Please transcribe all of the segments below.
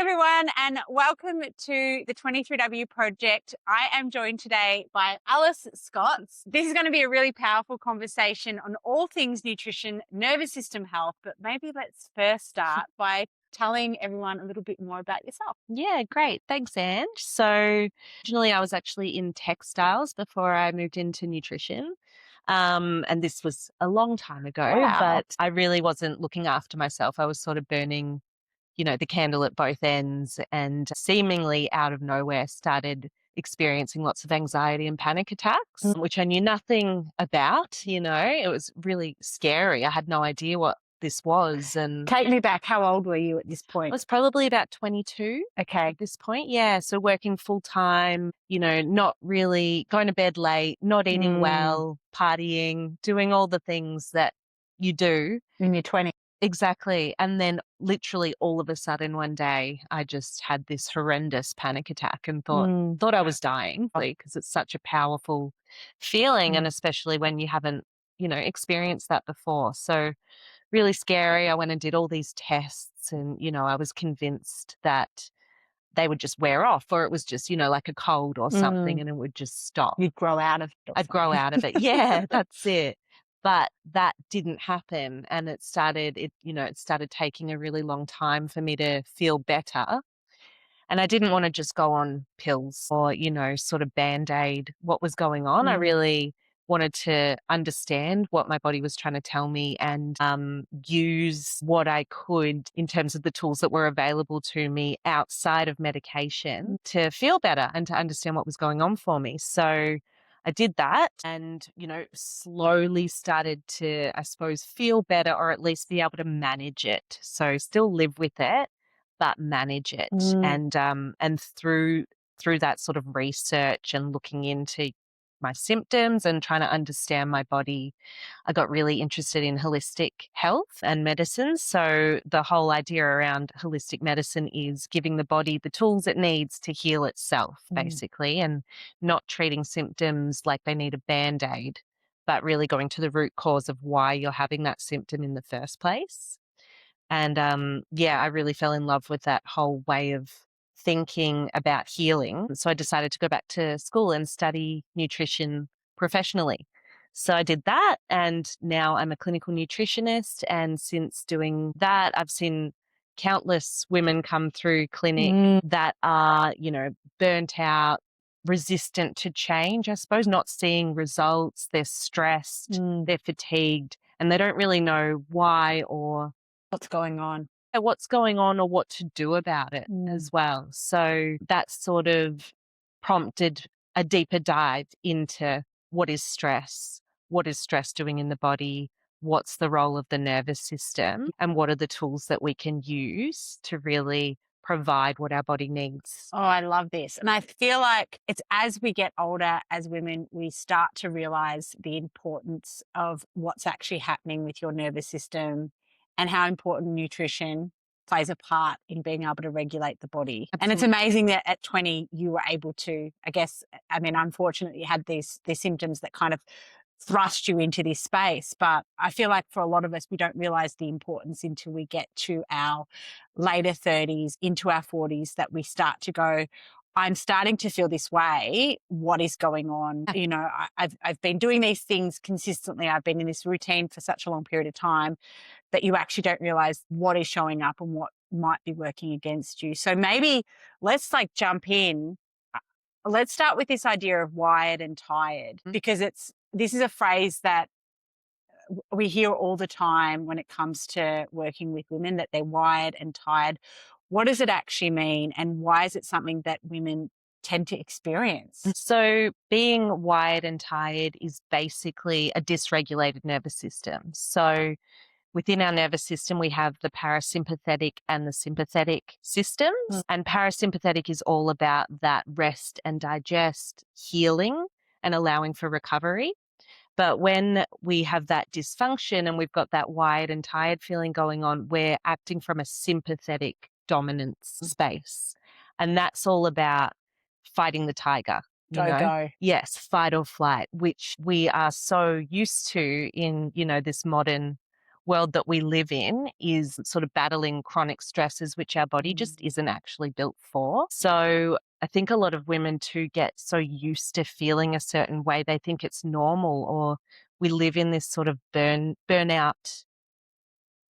everyone, and welcome to the 23W project. I am joined today by Alice Scott. This is going to be a really powerful conversation on all things nutrition, nervous system health, but maybe let's first start by telling everyone a little bit more about yourself. Yeah, great. Thanks, Ange. So originally I was actually in textiles before I moved into nutrition. And this was a long time ago, Wow. but I really wasn't looking after myself. I was sort of burning, the candle at both ends, and seemingly out of nowhere started experiencing lots of anxiety and panic attacks, which I knew nothing about. It was really scary. I had no idea what this was. And Take me back. How old were you at this I point? was probably about 22 Okay. at this point. Yeah. So working full time, not really going to bed late, not eating well, partying, doing all the things that you do. In your 20s. Exactly. And then literally all of a sudden one day I just had this horrendous panic attack and thought I was dying, because it's such a powerful feeling. And especially when you haven't, experienced that before. So really scary. I went and did all these tests and, I was convinced that they would just wear off, or it was just, like a cold or something, and it would just stop. You'd grow out of it. I'd grow out of it. Yeah, that's it. But that didn't happen. And it started taking a really long time for me to feel better. And I didn't want to just go on pills or, sort of band-aid what was going on. I really wanted to understand what my body was trying to tell me and use what I could in terms of the tools that were available to me outside of medication to feel better and to understand what was going on for me. So I did that and, slowly started to, I suppose, feel better, or at least be able to manage it. So still live with it, but manage it. And through that sort of research and looking into my symptoms and trying to understand my body, I got really interested in holistic health and medicine. So the whole idea around holistic medicine is giving the body the tools it needs to heal itself, basically, and not treating symptoms like they need a Band-Aid, but really going to the root cause of why you're having that symptom in the first place. And I really fell in love with that whole way of thinking about healing. So I decided to go back to school and study nutrition professionally. So I did that, and now I'm a clinical nutritionist. And since doing that, I've seen countless women come through clinic that are, burnt out, resistant to change, I suppose, not seeing results. They're stressed, they're fatigued, and they don't really know why or What's going on or what to do about it as well. So that sort of prompted a deeper dive into what is stress doing in the body, what's the role of the nervous system, and what are the tools that we can use to really provide what our body needs. Oh, I love this. And I feel like it's as we get older as women, we start to realize the importance of what's actually happening with your nervous system and how important nutrition plays a part in being able to regulate the body. Absolutely. And it's amazing that at 20, you were able to, unfortunately you had these symptoms that kind of thrust you into this space. But I feel like for a lot of us, we don't realize the importance until we get to our later 30s, into our 40s, that we start to go, I'm starting to feel this way. What is going on? I've been doing these things consistently. I've been in this routine for such a long period of time that you actually don't realize what is showing up and what might be working against you. So maybe let's jump in. Let's start with this idea of wired and tired, because this is a phrase that we hear all the time when it comes to working with women, that they're wired and tired. What does it actually mean, and why is it something that women tend to experience? So being wired and tired is basically a dysregulated nervous system. So within our nervous system, we have the parasympathetic and the sympathetic systems. And parasympathetic is all about that rest and digest, healing, and allowing for recovery. But when we have that dysfunction and we've got that wired and tired feeling going on, we're acting from a sympathetic dominance space. And that's all about fighting the tiger. Go. Yes, fight or flight, which we are so used to in, this modern world that we live in is sort of battling chronic stresses, which our body just isn't actually built for. So I think a lot of women too get so used to feeling a certain way. They think it's normal, or we live in this sort of burnout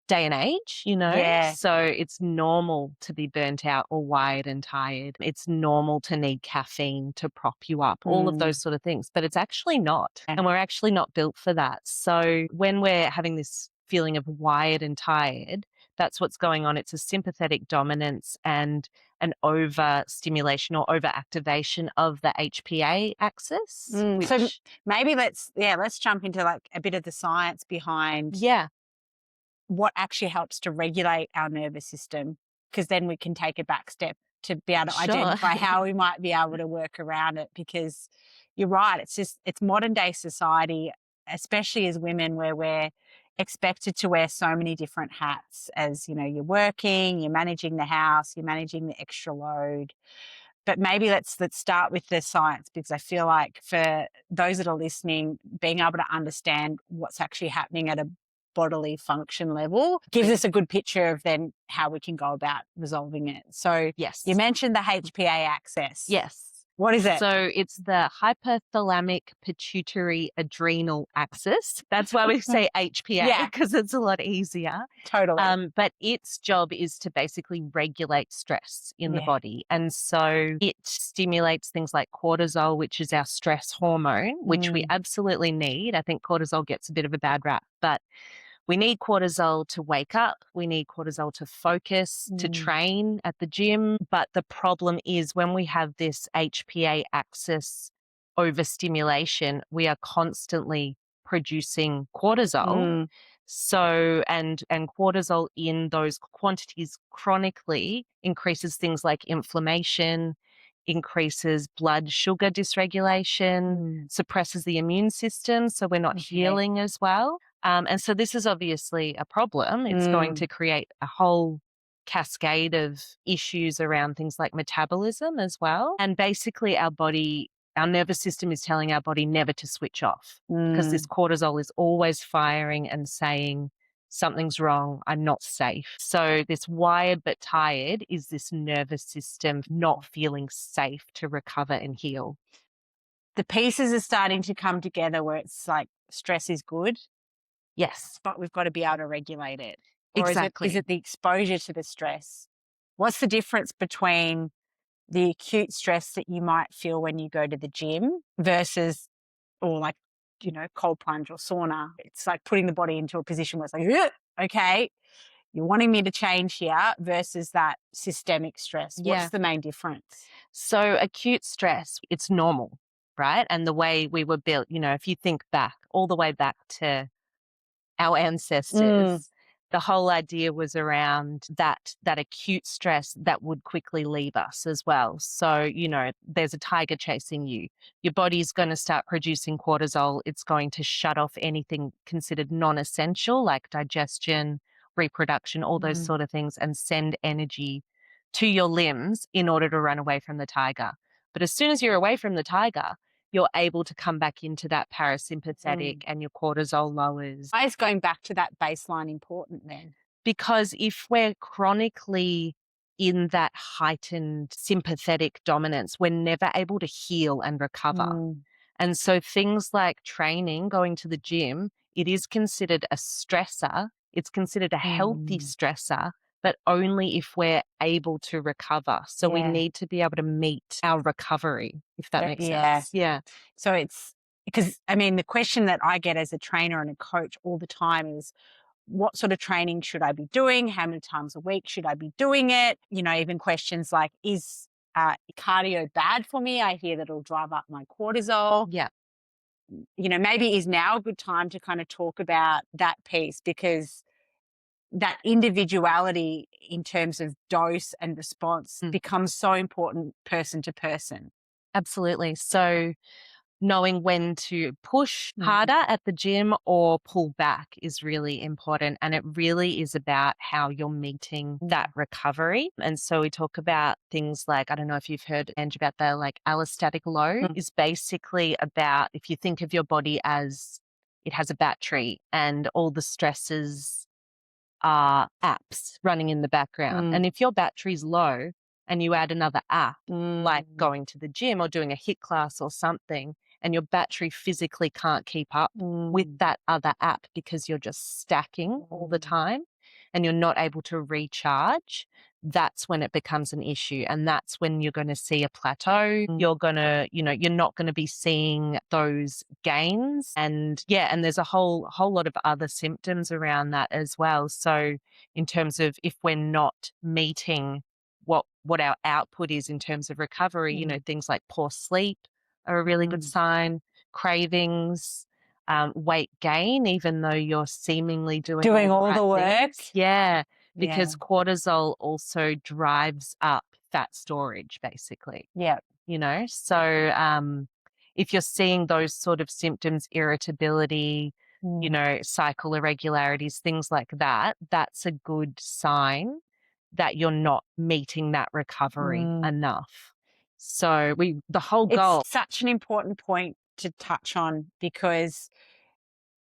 day and age, Yeah. so it's normal to be burnt out or wired and tired. It's normal to need caffeine to prop you up, all of those sort of things, but it's actually not. Yeah. And we're actually not built for that. So when we're having this feeling of wired and tired, that's what's going on. It's a sympathetic dominance and an overstimulation or overactivation of the HPA axis, So which, maybe let's jump into like a bit of the science behind yeah, what actually helps to regulate our nervous system, because then we can take a back step to be able to sure. identify how we might be able to work around it. Because you're right, it's modern day society, especially as women, where we're expected to wear so many different hats. As you're working, you're managing the house, you're managing the extra load. But maybe let's start with the science, because I feel like for those that are listening, being able to understand what's actually happening at a bodily function level gives us a good picture of then how we can go about resolving it. So Yes. you mentioned the HPA axis. Yes. What is it? So it's the hypothalamic pituitary adrenal axis. That's why we say HPA, Yeah. because it's a lot easier. Totally. But its job is to basically regulate stress in the Yeah. body. And so it stimulates things like cortisol, which is our stress hormone, which we absolutely need. I think cortisol gets a bit of a bad rap, but we need cortisol to wake up. We need cortisol to focus, to train at the gym. But the problem is when we have this HPA axis overstimulation, we are constantly producing cortisol. So, and cortisol in those quantities chronically increases things like inflammation, increases blood sugar dysregulation, suppresses the immune system. So we're not healing as well. And so this is obviously a problem. It's going to create a whole cascade of issues around things like metabolism as well. And basically our nervous system is telling our body never to switch off, because this cortisol is always firing and saying, something's wrong, I'm not safe. So this wired but tired is this nervous system not feeling safe to recover and heal. The pieces are starting to come together where it's like stress is good, Yes, but we've got to be able to regulate it. Or exactly. is it the exposure to the stress? What's the difference between the acute stress that you might feel when you go to the gym versus, or like, cold plunge or sauna? It's like putting the body into a position where it's like, "Ugh, okay, you're wanting me to change here," versus that systemic stress. Yeah. What's the main difference? So acute stress, it's normal, right? And the way we were built, if you think back, all the way back to our ancestors, the whole idea was around that acute stress that would quickly leave us as well. So, there's a tiger chasing you. Your body's going to start producing cortisol. It's going to shut off anything considered non-essential, like digestion, reproduction, all those sort of things, and send energy to your limbs in order to run away from the tiger. But as soon as you're away from the tiger, you're able to come back into that parasympathetic and your cortisol lowers. Why is going back to that baseline important then? Because if we're chronically in that heightened sympathetic dominance, we're never able to heal and recover. And so things like training, going to the gym, it is considered a stressor. It's considered a healthy stressor, but only if we're able to recover. So we need to be able to meet our recovery, if that makes sense. Yeah. So it's because, the question that I get as a trainer and a coach all the time is, what sort of training should I be doing? How many times a week should I be doing it? Even questions like, is cardio bad for me? I hear that it'll drive up my cortisol. Yeah. Maybe is now a good time to kind of talk about that piece, because that individuality in terms of dose and response becomes so important person to person. Absolutely. So knowing when to push harder at the gym or pull back is really important. And it really is about how you're meeting that recovery. And so we talk about things like, I don't know if you've heard, Ange, about the like allostatic load is basically about, if you think of your body as it has a battery and all the stresses are apps running in the background. And if your battery's low and you add another app, like going to the gym or doing a HIIT class or something, and your battery physically can't keep up with that other app because you're just stacking all the time and you're not able to recharge, that's when it becomes an issue. And that's when you're going to see a plateau. You're going to, you're not going to be seeing those gains. And and there's a whole lot of other symptoms around that as well. So in terms of if we're not meeting what our output is in terms of recovery, things like poor sleep are a really good sign, cravings, weight gain, even though you're seemingly doing all the work. Yeah, because cortisol also drives up fat storage, basically. Yeah. So if you're seeing those sort of symptoms, irritability, cycle irregularities, things like that, that's a good sign that you're not meeting that recovery enough. So the whole goal. It's such an important point to touch on because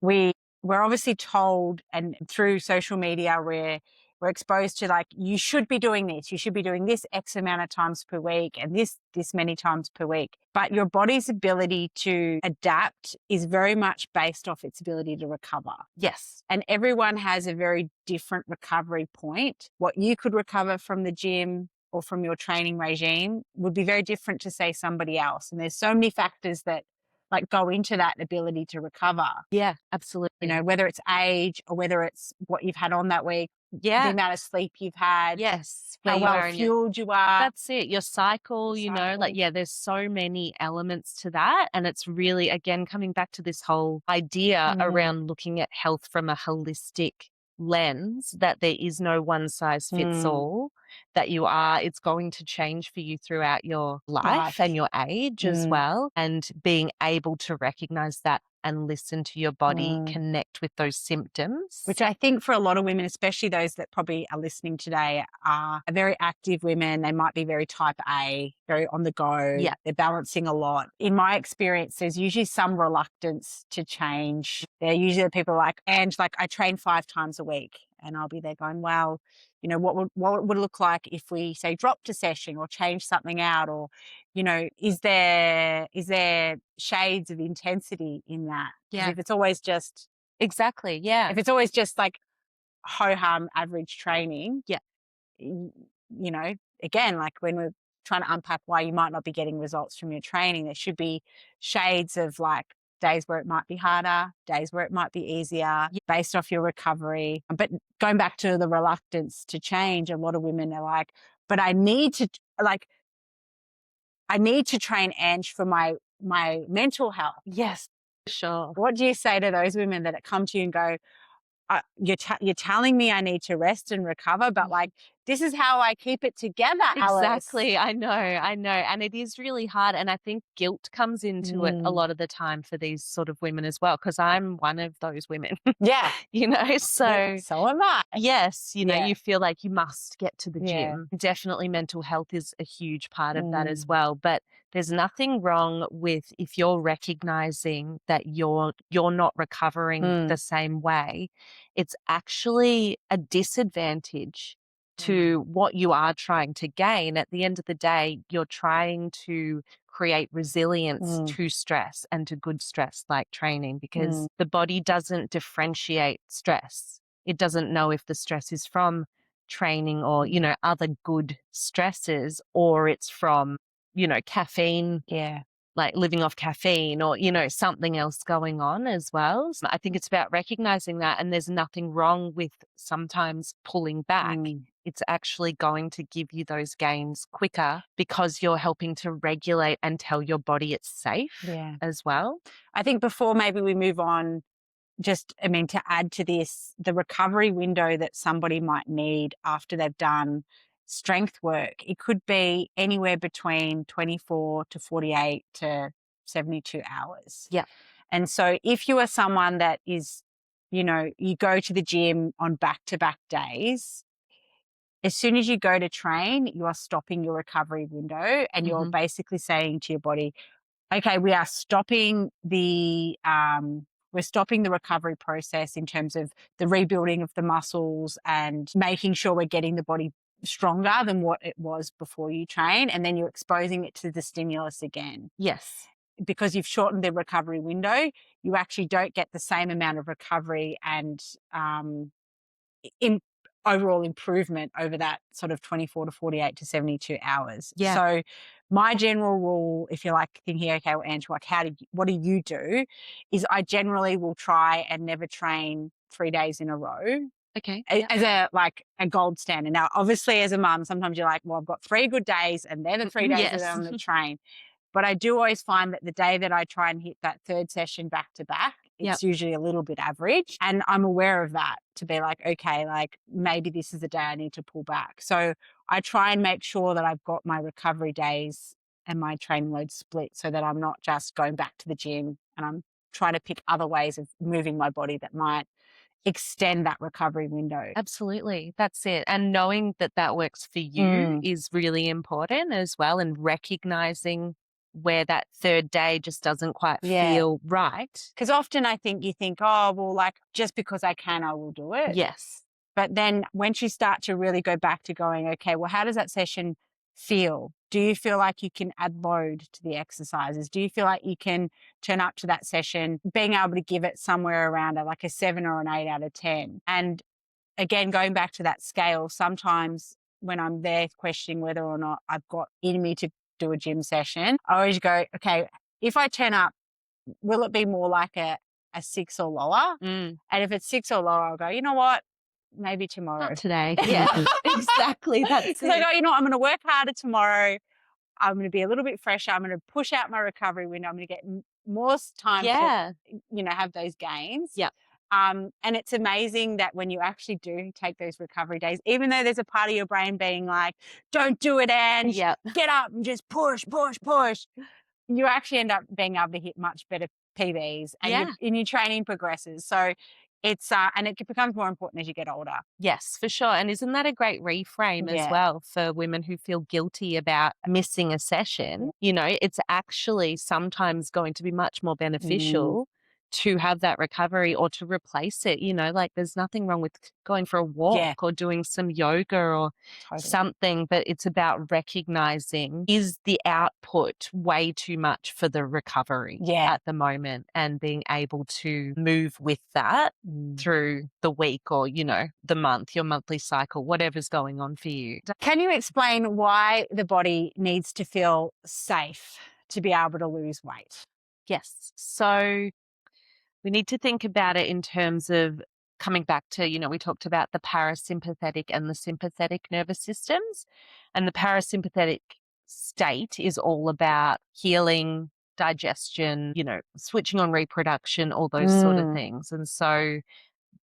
we're obviously told, and through social media we're exposed to, like, you should be doing this, you should be doing this X amount of times per week and this many times per week. But your body's ability to adapt is very much based off its ability to recover. Yes. And everyone has a very different recovery point. What you could recover from the gym or from your training regime would be very different to, say, somebody else. And there's so many factors that go into that ability to recover. Yeah, absolutely. Whether it's age or whether it's what you've had on that week, the amount of sleep you've had, yes, how well fueled you are. That's it. Your cycle, there's so many elements to that. And it's really, again, coming back to this whole idea around looking at health from a holistic lens, that there is no one size fits all, that it's going to change for you throughout your life and your age as well. And being able to recognize that and listen to your body, connect with those symptoms. Which I think for a lot of women, especially those that probably are listening today, are very active women. They might be very type A, very on the go. Yeah. They're balancing a lot. In my experience, there's usually some reluctance to change. They're usually the people like, Ange, I train 5 times a week. And I'll be there going, well, what would it look like if we, say, dropped a session or changed something out? Or, is there shades of intensity in that? Yeah. If it's always just... Exactly, yeah. If it's always just like ho-hum average training, again, like when we're trying to unpack why you might not be getting results from your training, there should be shades of like days where it might be harder, days where it might be easier, based off your recovery. But going back to the reluctance to change, a lot of women are like, but I need to train Ange for my mental health. Yes, sure. What do you say to those women that come to you and go, you're telling me I need to rest and recover, but this is how I keep it together, Alice. Exactly. I know. And it is really hard. And I think guilt comes into it a lot of the time for these sort of women as well, because I'm one of those women. Yeah. So am I. Yes, you feel like you must get to the gym. Definitely mental health is a huge part of that as well. But there's nothing wrong with, if you're recognizing that you're not recovering the same way, it's actually a disadvantage to what you are trying to gain. At the end of the day, you're trying to create resilience to stress and to good stress like training, because the body doesn't differentiate stress. It doesn't know if the stress is from training or, other good stresses, or it's from, caffeine. Yeah. Like living off caffeine or, something else going on as well. So I think it's about recognizing that, and there's nothing wrong with sometimes pulling back. It's actually going to give you those gains quicker because you're helping to regulate and tell your body it's safe as well. I think before maybe we move on, to add to this, the recovery window that somebody might need after they've done strength work, it could be anywhere between 24 to 48 to 72 hours. Yeah. And so if you are someone that is, you go to the gym on back-to-back days, as soon as you go to train, you are stopping your recovery window, and you're basically saying to your body, okay, we are stopping the we're stopping the recovery process in terms of the rebuilding of the muscles and making sure we're getting the body stronger than what it was before you train. And then you're exposing it to the stimulus again. Yes. Because you've shortened the recovery window, you actually don't get the same amount of recovery and in overall improvement over that sort of 24 to 48 to 72 hours. Yeah. So my general rule, if you're like thinking, okay, well, Ange, like what do you do? Is I generally will try and never train 3 days in a row. Okay. As a gold standard. Now, obviously as a mum, sometimes you're like, well, I've got 3 good days and they're the 3 days that I'm going to train. But I do always find that the day that I try and hit that third session back to back, it's usually a little bit average. And I'm aware of that to be like, okay, like maybe this is the day I need to pull back. So I try and make sure that I've got my recovery days and my training load split so that I'm not just going back to the gym and I'm trying to pick other ways of moving my body that might extend that recovery window. Absolutely. That's it. And knowing that that works for you is really important as well, and recognizing where that third day just doesn't quite feel right. Because often I think you think, oh, well, like just because I can, I will do it. Yes. But then once you start to really go back to going, okay, well, how does that session feel? Do you feel like you can add load to the exercises? Do you feel like you can turn up to that session being able to give it somewhere around like a 7 or an 8 out of 10? And again, going back to that scale, sometimes when I'm there questioning whether or not I've got in me to do a gym session, I always go, okay, if I turn up, will it be more like a 6 or lower? And if it's 6 or lower, I'll go, you know what? Maybe tomorrow. Not today. Yeah, exactly. That's so I go, you know what? I'm going to work harder tomorrow. I'm going to be a little bit fresher. I'm going to push out my recovery window. I'm going to get more time to, have those gains. Yeah. And it's amazing that when you actually do take those recovery days, even though there's a part of your brain being like, don't do it, Ange, get up and just push, you actually end up being able to hit much better PBs and your training progresses. So it's, and it becomes more important as you get older. Yes, for sure. And isn't that a great reframe as well for women who feel guilty about missing a session? You know, it's actually sometimes going to be much more beneficial to have that recovery or to replace it. You know, like there's nothing wrong with going for a walk or doing some yoga or something, but it's about recognizing, is the output way too much for the recovery at the moment, and being able to move with that through the week or, the month, your monthly cycle, whatever's going on for you. Can you explain why the body needs to feel safe to be able to lose weight? Yes. So we need to think about it in terms of coming back to, we talked about the parasympathetic and the sympathetic nervous systems. And the parasympathetic state is all about healing, digestion, switching on reproduction, all those sort of things. And so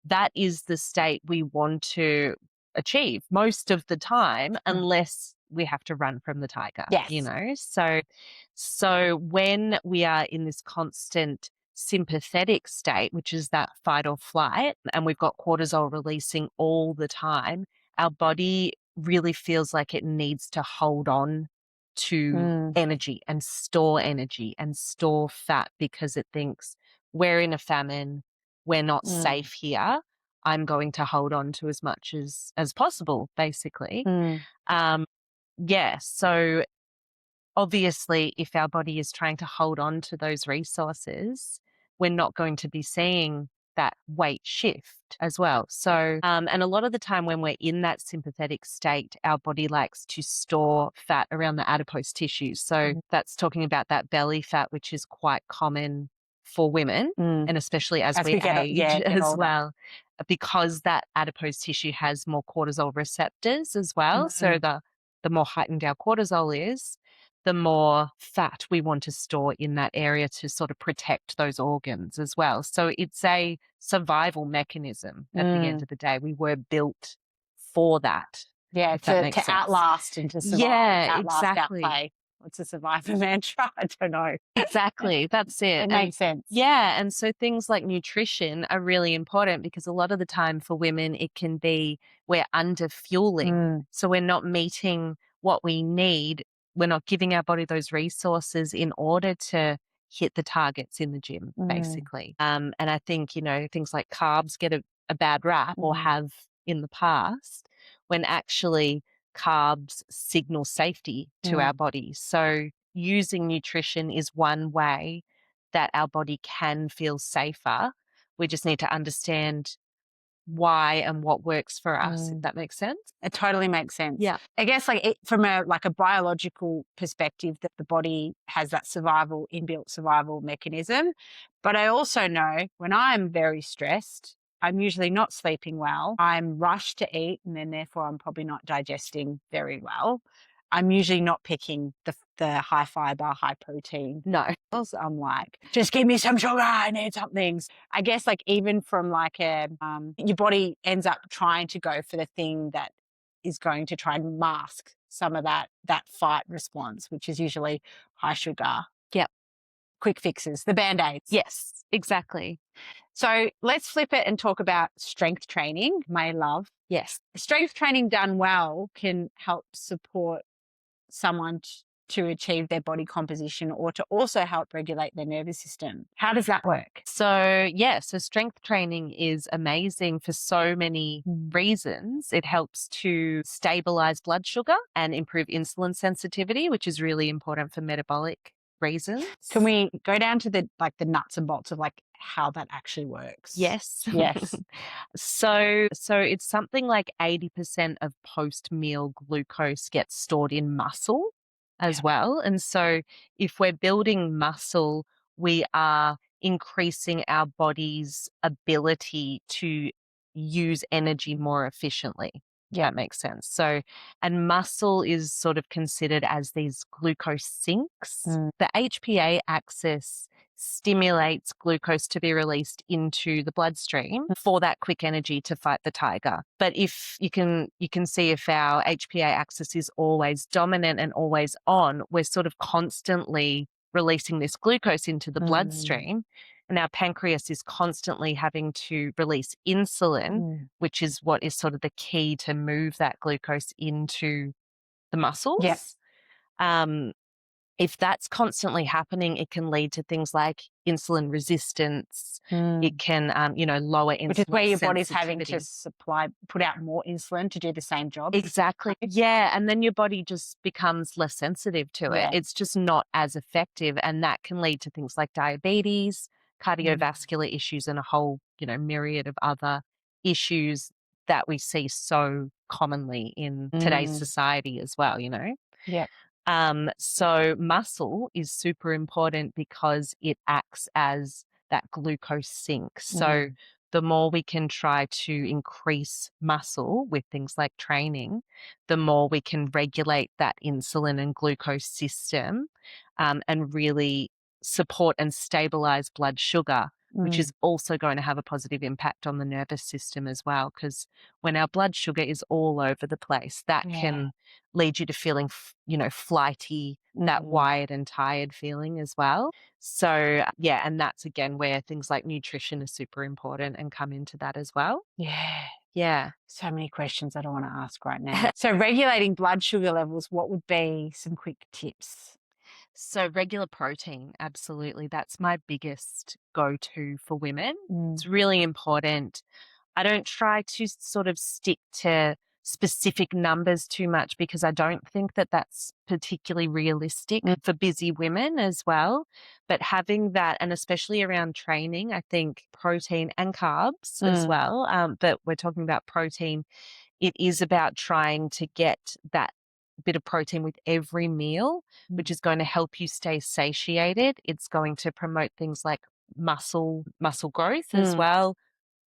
that is the state we want to achieve most of the time, unless we have to run from the tiger, So when we are in this constant sympathetic state, which is that fight or flight, and we've got cortisol releasing all the time, our body really feels like it needs to hold on to energy and store fat, because it thinks we're in a famine, we're not safe here. I'm going to hold on to as much as possible, basically. So obviously, if our body is trying to hold on to those resources, we're not going to be seeing that weight shift as well. So, and a lot of the time when we're in that sympathetic state, our body likes to store fat around the adipose tissues. So that's talking about that belly fat, which is quite common for women, and especially as we age as well, because that adipose tissue has more cortisol receptors as well. So the more heightened our cortisol is, the more fat we want to store in that area to sort of protect those organs as well. So it's a survival mechanism at the end of the day. We were built for that. Yeah, to outlast and to survive. Yeah, exactly. Outplay. What's a survivor mantra? I don't know. Exactly. That's it. It makes sense. Yeah. And so things like nutrition are really important, because a lot of the time for women, it can be we're under fueling. So we're not meeting what we need. We're not giving our body those resources in order to hit the targets in the gym, Mm. basically. And I think, you know, things like carbs get a bad rap or have in the past, when actually carbs signal safety to our body. So using nutrition is one way that our body can feel safer. We just need to understand why and what works for us, if that makes sense. It totally makes sense. Yeah. I guess from a biological perspective, that the body has that inbuilt survival mechanism. But I also know when I'm very stressed, I'm usually not sleeping well. I'm rushed to eat, and then therefore I'm probably not digesting very well. I'm usually not picking the high fiber, high protein. No. I'm like, just give me some sugar. I need something. I guess even from your body ends up trying to go for the thing that is going to try and mask some of that fight response, which is usually high sugar. Yep. Quick fixes, the Band-Aids. Yes, exactly. So let's flip it and talk about strength training, my love. Yes. Strength training done well can help support someone to achieve their body composition, or to also help regulate their nervous system. How does that work? So, so strength training is amazing for so many reasons. It helps to stabilize blood sugar and improve insulin sensitivity, which is really important for metabolic reasons. Can we go down to the nuts and bolts of how that actually works? Yes. Yes. So it's something like 80% of post-meal glucose gets stored in muscle as well. And so if we're building muscle, we are increasing our body's ability to use energy more efficiently. Yeah. That makes sense. So, and muscle is sort of considered as these glucose sinks. The HPA axis stimulates glucose to be released into the bloodstream for that quick energy to fight the tiger. But if you can see, if our HPA axis is always dominant and always on, we're sort of constantly releasing this glucose into the bloodstream. And our pancreas is constantly having to release insulin, which is what is sort of the key to move that glucose into the muscles. Yes. If that's constantly happening, it can lead to things like insulin resistance. It can, lower insulin, which is where your body's having to sensitivity. put out more insulin to do the same job. Exactly. Yeah. And then your body just becomes less sensitive to it. Yeah. It's just not as effective. And that can lead to things like diabetes, cardiovascular issues, and a whole, myriad of other issues that we see so commonly in today's society as well, Yeah. So muscle is super important because it acts as that glucose sink. So the more we can try to increase muscle with things like training, the more we can regulate that insulin and glucose system, and really support and stabilize blood sugar, which is also going to have a positive impact on the nervous system as well. Because when our blood sugar is all over the place, that can lead you to feeling, flighty, that wired and tired feeling as well. So, and that's again where things like nutrition are super important and come into that as well. Yeah. Yeah. So many questions I don't want to ask right now. So regulating blood sugar levels, what would be some quick tips? So regular protein, absolutely. That's my biggest go-to for women. It's really important. I don't try to sort of stick to specific numbers too much because I don't think that that's particularly realistic for busy women as well. But having that, and especially around training, I think protein and carbs as well. But we're talking about protein. It is about trying to get that bit of protein with every meal, which is going to help you stay satiated. It's going to promote things like muscle growth as well,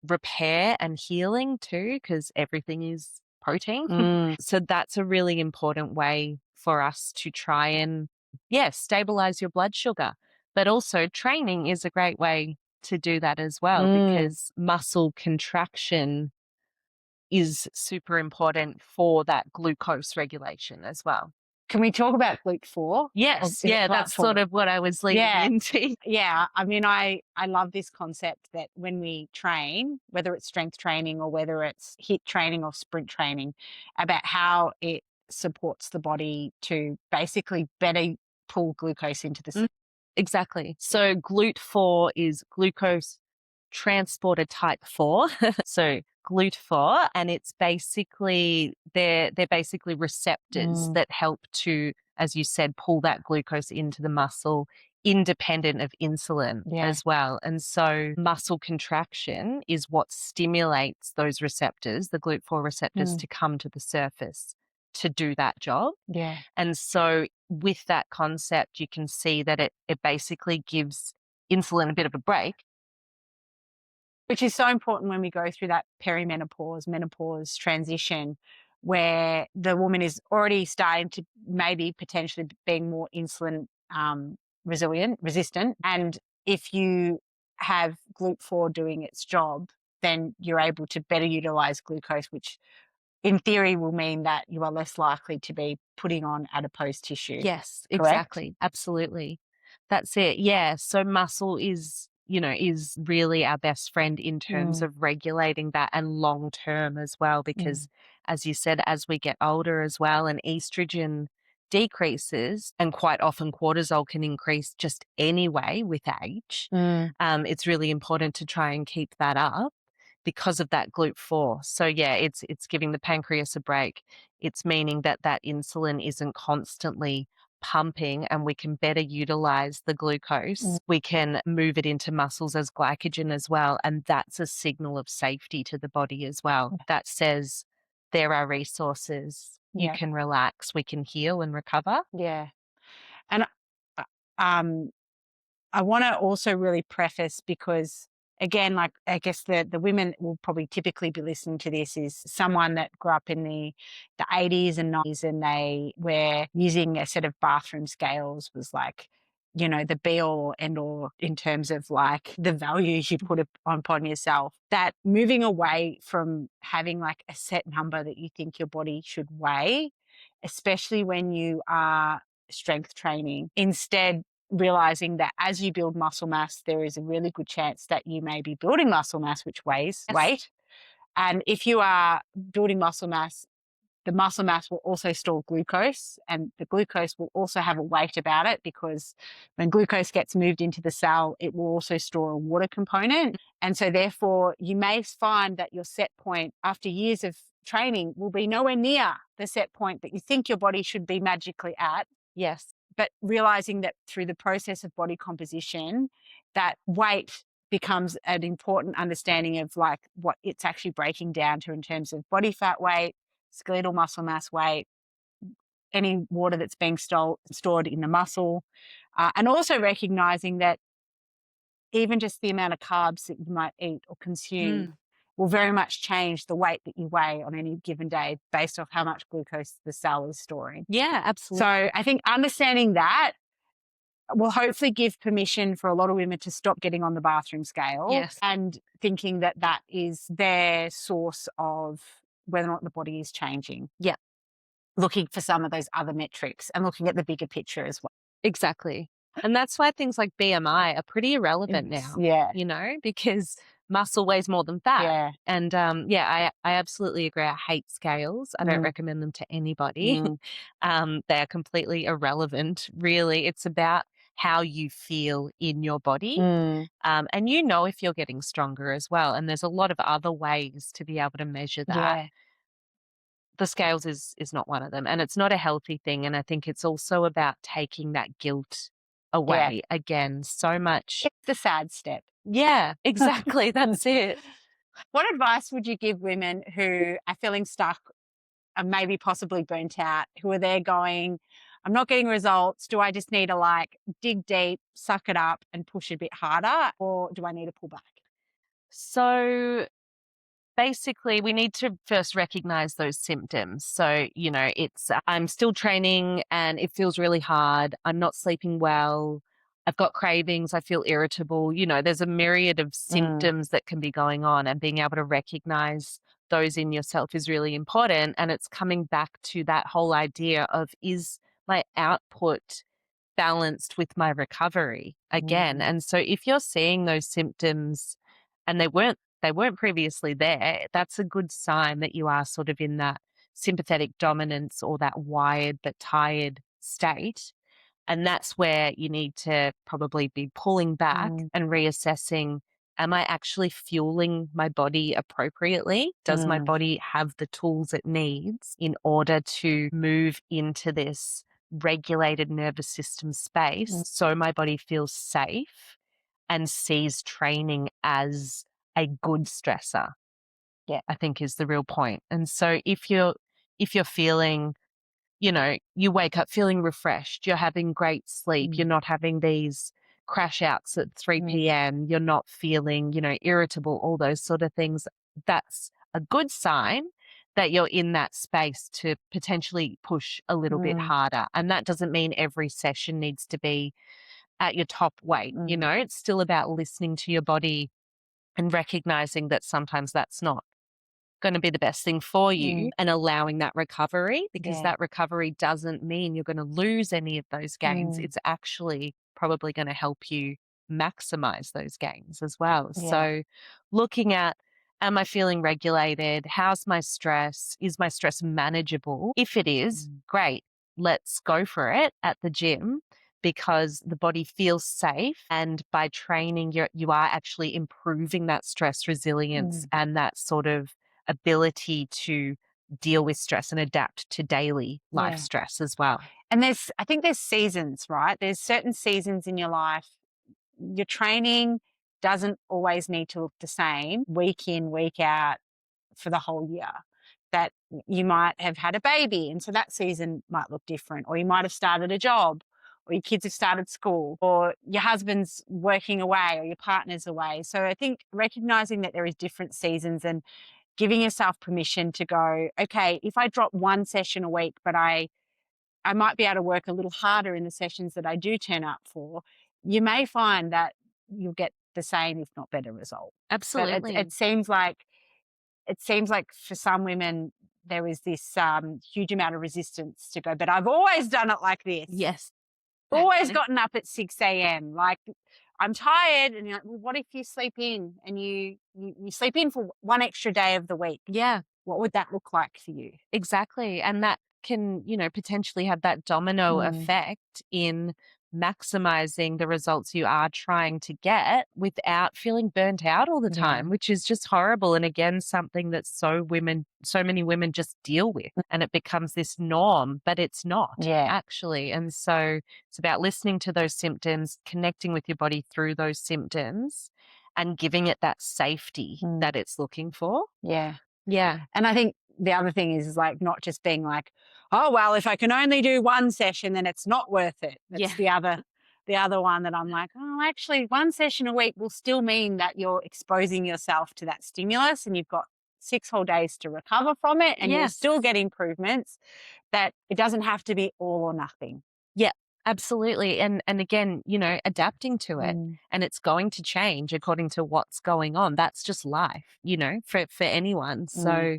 repair and healing too, because everything is protein. So that's a really important way for us to try and, stabilize your blood sugar. But also training is a great way to do that as well, because muscle contraction is super important for that glucose regulation as well. Can we talk about GLUT4? Yes, that's sort of what I was leading into. Yeah, I mean, I love this concept that when we train, whether it's strength training or whether it's HIIT training or sprint training, about how it supports the body to basically better pull glucose into the system. exactly. So GLUT4 is glucose transporter type 4. So GLUT4, and it's basically they're basically receptors Mm, that help to, as you said, pull that glucose into the muscle independent of insulin yeah. as well. And so muscle contraction is what stimulates those receptors, the GLUT4 receptors, Mm, to come to the surface to do that job. yeah. And so with that concept, you can see that it basically gives insulin a bit of a break. Which is so important when we go through that perimenopause, menopause transition, where the woman is already starting to maybe potentially being more insulin resistant. And if you have GLUT4 doing its job, then you're able to better utilize glucose, which in theory will mean that you are less likely to be putting on adipose tissue, Yes, correct? exactly. Absolutely. That's it. Yeah. So muscle is really our best friend in terms Mm, of regulating that and long term as well, mm, because as you said, as we get older as well and estrogen decreases and quite often cortisol can increase just anyway with age, mm, it's really important to try and keep that up because of that GLUT4. So yeah, it's giving the pancreas a break. It's meaning that that insulin isn't constantly pumping and we can better utilize the mm, glucose. We can move it into muscles as glycogen as well. And that's a signal of safety to the body as well. That says there are resources. You yeah, can relax, we can heal and recover. yeah. And uh, um, I want to also really preface because again, like I guess the women will probably typically be listening to this is someone that grew up in the 80s and 90s and they were using a set of bathroom scales was like, you know, the be all or end all in terms of like the values you put upon yourself. That moving away from having like a set number that you think your body should weigh, especially when you are strength training, instead realizing that as you build muscle mass, there is a really good chance that you may be building muscle mass, which weighs Yes. weight. And if you are building muscle mass, the muscle mass will also store glucose, and the glucose will also have a weight about it because when glucose gets moved into the cell, it will also store a water component. And so, therefore, you may find that your set point after years of training will be nowhere near the set point that you think your body should be magically at, Yes. but realizing that through the process of body composition, that weight becomes an important understanding of like what it's actually breaking down to in terms of body fat weight, skeletal muscle mass weight, any water that's being stored in the muscle, and also recognizing that even just the amount of carbs that you might eat or consume Mm. will very much change the weight that you weigh on any given day based off how much glucose the cell is storing. Yeah, absolutely. So I think understanding that will hopefully give permission for a lot of women to stop getting on the bathroom scale Yes. and thinking that that is their source of whether or not the body is changing. Yeah. Looking for some of those other metrics and looking at the bigger picture as well. Exactly. And that's why things like BMI are pretty irrelevant It's, now, yeah, because muscle weighs more than fat. yeah, And yeah, I absolutely agree. I hate scales. I don't mm, recommend them to anybody. mm, They are completely irrelevant, really. It's about how you feel in your body. mm, And if you're getting stronger as well. And there's a lot of other ways to be able to measure that. yeah, The scales is not one of them, and it's not a healthy thing, and I think it's also about taking that guilt yeah. away. Again, so much. It's the sad step. Yeah, exactly, that's it. What advice would you give women who are feeling stuck and maybe possibly burnt out, who are there going, I'm not getting results. Do I just need to like dig deep, suck it up and push a bit harder? Or do I need to pull back? So, basically, we need to first recognize those symptoms. So, it's I'm still training and it feels really hard. I'm not sleeping well. I've got cravings. I feel irritable. There's a myriad of Mm, symptoms that can be going on, and being able to recognize those in yourself is really important. And it's coming back to that whole idea of, is my output balanced with my recovery again? mm, And so if you're seeing those symptoms and they weren't previously there, that's a good sign that you are sort of in that sympathetic dominance or that wired but tired state. And that's where you need to probably be pulling back Mm, and reassessing, am I actually fueling my body appropriately? Does my mm, body have the tools it needs in order to move into this regulated nervous system space mm, so my body feels safe and sees training as a good stressor? yeah. I think is the real point. And so if you're feeling, you wake up feeling refreshed, you're having great sleep, Mm, you're not having these crash outs at 3 mm, p.m., you're not feeling, irritable, all those sort of things, that's a good sign that you're in that space to potentially push a little bit mm, harder. And that doesn't mean every session needs to be at your top weight, mm, it's still about listening to your body and recognizing that sometimes that's not going to be the best thing for you mm, and allowing that recovery, because yeah. that recovery doesn't mean you're going to lose any of those gains. Mm, It's actually probably going to help you maximize those gains as well. yeah. So, looking at, am I feeling regulated? How's my stress? Is my stress manageable? If it is, Mm, great. Let's go for it at the gym because the body feels safe. And by training, you are actually improving that stress resilience mm, and that sort of ability to deal with stress and adapt to daily life yeah. stress as well. And I think there's seasons, right? There's certain seasons in your life. Your training doesn't always need to look the same week in, week out for the whole year. That you might have had a baby, and so that season might look different, or you might have started a job, or your kids have started school, or your husband's working away, or your partner's away. So I think recognizing that there is different seasons and giving yourself permission to go, okay, if I drop one session a week, but I might be able to work a little harder in the sessions that I do turn up for, you may find that you'll get the same, if not better result. But Absolutely. it seems like for some women there is this huge amount of resistance to go. But I've always done it like this. Yes. Always Exactly. gotten up at 6 a.m. Like I'm tired, and you're like, well, what if you sleep in and you sleep in for one extra day of the week? Yeah. What would that look like for you? Exactly. And that can, potentially have that domino Mm, effect in maximizing the results you are trying to get without feeling burnt out all the yeah. time, which is just horrible. And again, something that so many women just deal with and it becomes this norm, but it's not Yeah. actually. And so it's about listening to those symptoms, connecting with your body through those symptoms and giving it that safety Mm, that it's looking for. yeah. Yeah. And I think the other thing is like not just being like, oh well, if I can only do one session, then it's not worth it. That's Yeah. the other one that I'm like, oh, actually, one session a week will still mean that you're exposing yourself to that stimulus, and you've got 6 whole days to recover from it, and you'll Yes. still get improvements. That it doesn't have to be all or nothing. Yeah, absolutely. And again, adapting to it. Mm, And it's going to change according to what's going on. That's just life, for anyone. mm, So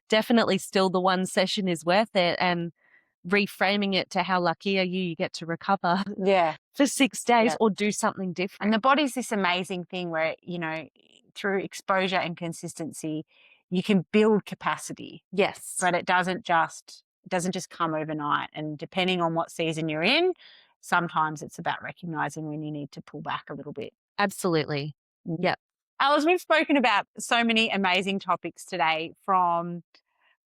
definitely still the one session is worth it. And reframing it to how lucky are you get to recover yeah. for 6 days Yeah. or do something And different. the body's this amazing thing where, through exposure and consistency, you can build capacity, Yes, but it doesn't just come overnight. And depending on what season you're in, sometimes it's about recognizing when you need to pull back a little bit. absolutely. Mm. Yep. Alice, we've spoken about so many amazing topics today, from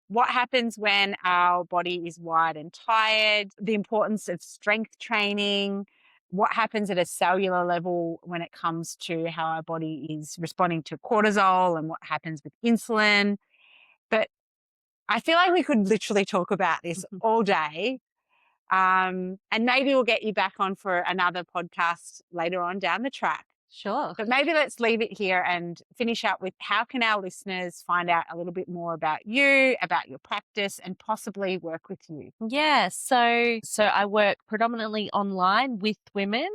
what happens when our body is wired and tired, the importance of strength training, what happens at a cellular level when it comes to how our body is responding to cortisol, and what happens with insulin. But I feel like we could literally talk about this all day. And maybe we'll get you back on for another podcast later on down the track. Sure. But maybe let's leave it here and finish up with, how can our listeners find out a little bit more about you, about your practice, and possibly work with you? Yeah, so I work predominantly online with women.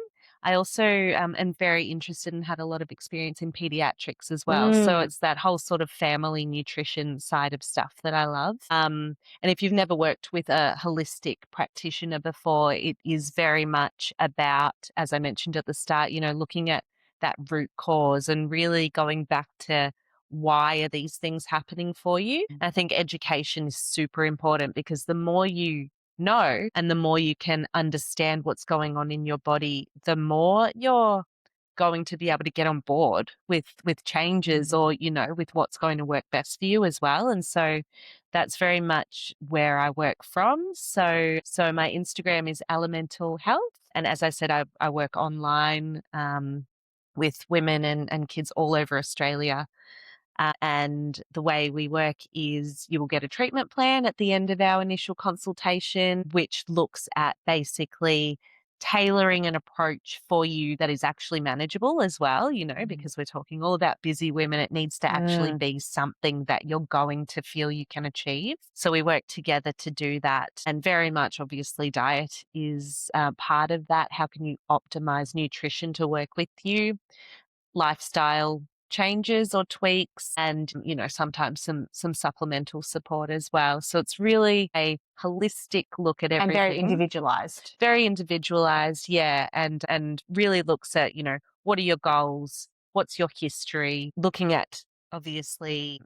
I also am very interested and had a lot of experience in pediatrics as well. So Mm, it's that whole sort of family nutrition side of stuff that I love. And if you've never worked with a holistic practitioner before, it is very much about, as I mentioned at the start, looking at that root cause and really going back to, why are these things happening for you? And I think education is super important because the more you know and the more you can understand what's going on in your body, the more you're going to be able to get on board with changes or, you know, with what's going to work best for you as well. And so that's very much where I work from. So my Instagram is Elemental Health. And as I said, I work online with women and kids all over Australia. And the way we work is you will get a treatment plan at the end of our initial consultation, which looks at basically tailoring an approach for you that is actually manageable as well, you know, because we're talking all about busy women. It needs to actually be something that you're going to feel you can achieve. So we work together to do that. And very much, obviously, diet is part of that. How can you optimize nutrition to work with you? Lifestyle changes or tweaks and, you know, sometimes some supplemental support as well. So it's really a holistic look at And very everything. individualized. Very individualized, yeah, and really looks at, you know, what are your goals? What's your history? Looking at obviously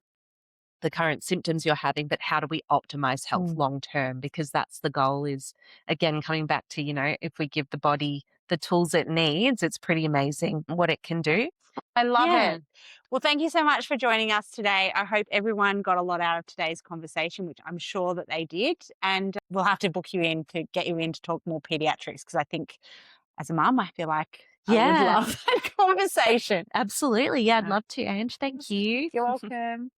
the current symptoms you're having, but how do we optimize health long term? Because that's the goal is, again, coming back to, you know, if we give the body the tools it needs, it's pretty amazing what it can do. I love Yeah. it. Well, thank you so much for joining us today. I hope everyone got a lot out of today's conversation, which I'm sure that they did. And we'll have to book you in to get you in to talk more pediatrics because I think as a mum, I feel like I would Yeah. love that conversation. Absolutely. Yeah, I'd love to, Ange. Thank you. You're welcome.